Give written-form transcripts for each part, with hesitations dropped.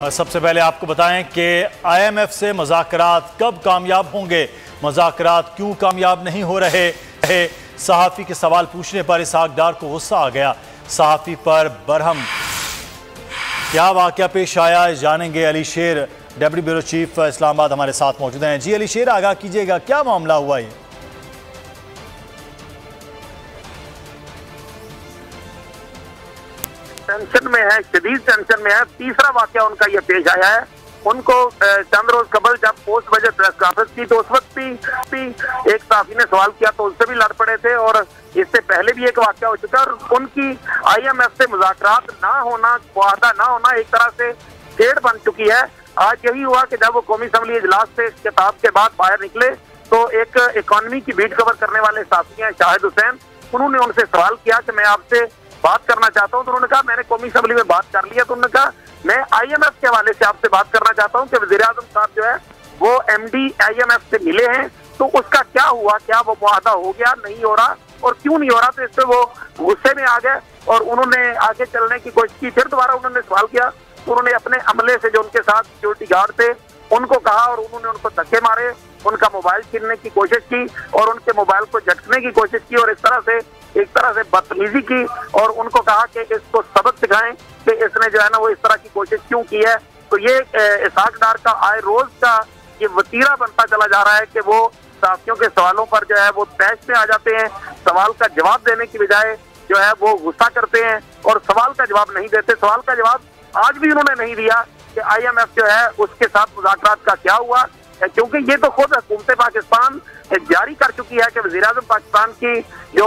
सबसे पहले आपको बताएं कि IMF से मुज़ाकरात कब कामयाब होंगे, मुज़ाकरात क्यों कामयाब नहीं हो रहे। सहाफ़ी के सवाल पूछने पर इसहाक डार को गुस्सा आ गया। सहाफ़ी पर बरहम, क्या वाक़या पेश आया जानेंगे। अली शेर डेप्यूटी ब्यूरो चीफ इस्लामाबाद हमारे साथ मौजूद हैं। जी अली शेर, आगाह कीजिएगा, क्या मामला हुआ ये? टेंशन में है, शदीद टेंशन में है। तीसरा वाकया उनका ये पेश आया है। उनको चंद रोज कबल जब पोस्ट बजट प्रेस कॉन्फ्रेंस की तो उस वक्त भी एक सहाफी ने सवाल किया तो उससे भी लड़ पड़े थे, और इससे पहले भी एक वाकया हो चुका है। और उनकी IMF से मुज़ाकरात ना होना, वादा ना होना एक तरह से खेड़ बन चुकी है। आज यही हुआ कि जब वो कौमी असम्बली इजलास से किताब के बाद बाहर निकले तो एक इकॉनमी की बीट कवर करने वाले साथी हैं शाहिद हुसैन, उन्होंने उनसे सवाल किया कि मैं आपसे बात करना चाहता हूं। तो उन्होंने कहा मैंने कौमी असम्बली में बात कर लिया। तो उन्होंने कहा मैं IMF के हवाले से आपसे बात करना चाहता हूं कि वज़ीर आज़म साहब जो है वो MD IMF से मिले हैं, तो उसका क्या हुआ, क्या वो मुआहदा हो गया, नहीं हो रहा, और क्यों नहीं हो रहा। तो इससे वो गुस्से में आ गए और उन्होंने आगे चलने की कोशिश की। फिर दोबारा उन्होंने सवाल किया तो उन्होंने अपने अमले से जो उनके साथ सिक्योरिटी गार्ड थे उनको कहा और उन्होंने उनको धक्के मारे, उनका मोबाइल छीनने की कोशिश की और उनके मोबाइल को झटकने की कोशिश की और एक तरह से बदतमीजी की, और उनको कहा कि इसको सबक सिखाएं कि इसने जो है ना वो इस तरह की कोशिश क्यों की है। तो ये इसहाक डार का आए रोज का ये वतीरा बनता चला जा रहा है कि वो साथियों के सवालों पर जो है वो तहस में आ जाते हैं, सवाल का जवाब देने की बजाय जो है वो गुस्सा करते हैं और सवाल का जवाब नहीं देते। सवाल का जवाब आज भी उन्होंने नहीं दिया कि IMF जो है उसके साथ मुज़ाकरात का क्या हुआ, क्योंकि ये तो खुद हुकूमत पाकिस्तान जारी कर चुकी है कि वज़ीर आज़म पाकिस्तान की जो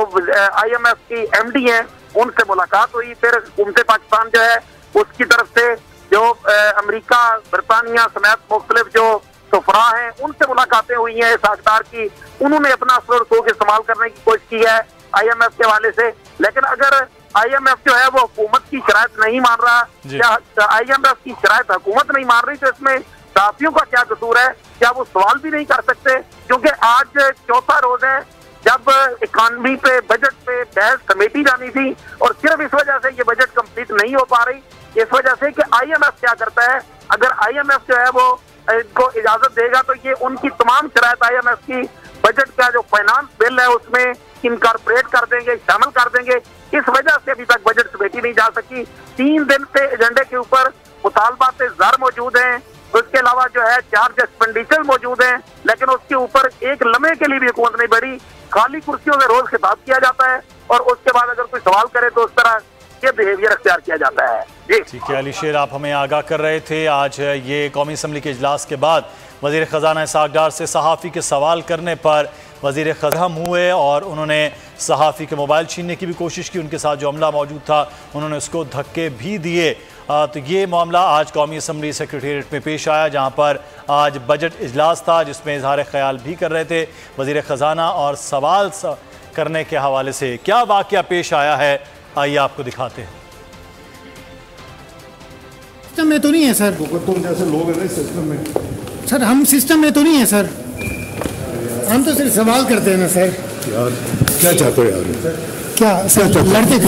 IMF की MD हैं उनसे मुलाकात हुई। फिर हुकूमत पाकिस्तान जो है उसकी तरफ से जो अमेरिका, बरतानिया समेत मुख्तलिफ जो सफरा हैं उनसे मुलाकातें हुई हैं इसहाक डार की। उन्होंने अपना असर रसूख इस्तेमाल करने की कोशिश की है IMF के हवाले से। लेकिन अगर IMF जो है वो हुकूमत की शराइत नहीं मान रहा, या IMF की शराइत हुकूमत नहीं मान रही, तो इसमें साथियों का क्या कसूर है? क्या वो सवाल भी नहीं कर सकते? क्योंकि आज चौथा रोज है जब इकॉनमी पे, बजट पे बहस समेटी जानी थी, और सिर्फ इस वजह से ये बजट कंप्लीट नहीं हो पा रही, इस वजह से कि IMF क्या करता है। अगर IMF जो है वो इनको इजाजत देगा तो ये उनकी तमाम शराइत IMF की बजट का जो फाइनेंस बिल है उसमें इनकॉर्पोरेट कर देंगे, शामिल कर देंगे। इस वजह से अभी तक बजट समेटी नहीं जा सकी। 3 दिन पे एजेंडे के ऊपर मुतालबात ज़र मौजूद हैं, उसके अलावा जो है चार्ज एक्सपेंडिचर मौजूद हैं, लेकिन उसके ऊपर एक लम्हे के लिए भी हुकूमत नहीं बढ़ी। खाली कुर्सियों से रोज खिताब किया जाता है और उसके बाद अगर कोई सवाल करे तो उस तरह ये बिहेवियर अख्तियार किया जाता है। ठीक है अली शेर, आप हमें आगाह कर रहे थे। आज ये कौमी असम्बली के इजलास के बाद वज़ीर ख़जाना इसहाक डार से सहाफ़ी के सवाल करने पर वज़ीर ख़ज़म हुए और उन्होंने सहाफ़ी के मोबाइल छीनने की भी कोशिश की। उनके साथ जो अमला मौजूद था उन्होंने उसको धक्के भी दिए। तो ये मामला आज कौमी असम्बली सेक्रेटेरिएट में पेश आया, जहाँ पर आज बजट इजलास था जिसमें इजहार ख्याल भी कर रहे थे वज़ीर ख़ज़ाना, और सवाल करने के हवाले से क्या वाक़या पेश आया है आइए आपको दिखाते हैं। सिस्टम में तो नहीं है सर, तुम जैसे लोग हैं सिस्टम में सर, हम सिस्टम में तो नहीं है सर, हम तो सिर्फ सवाल करते हैं ना सर। यार क्या चाहते हो यार, क्या सर लड़ते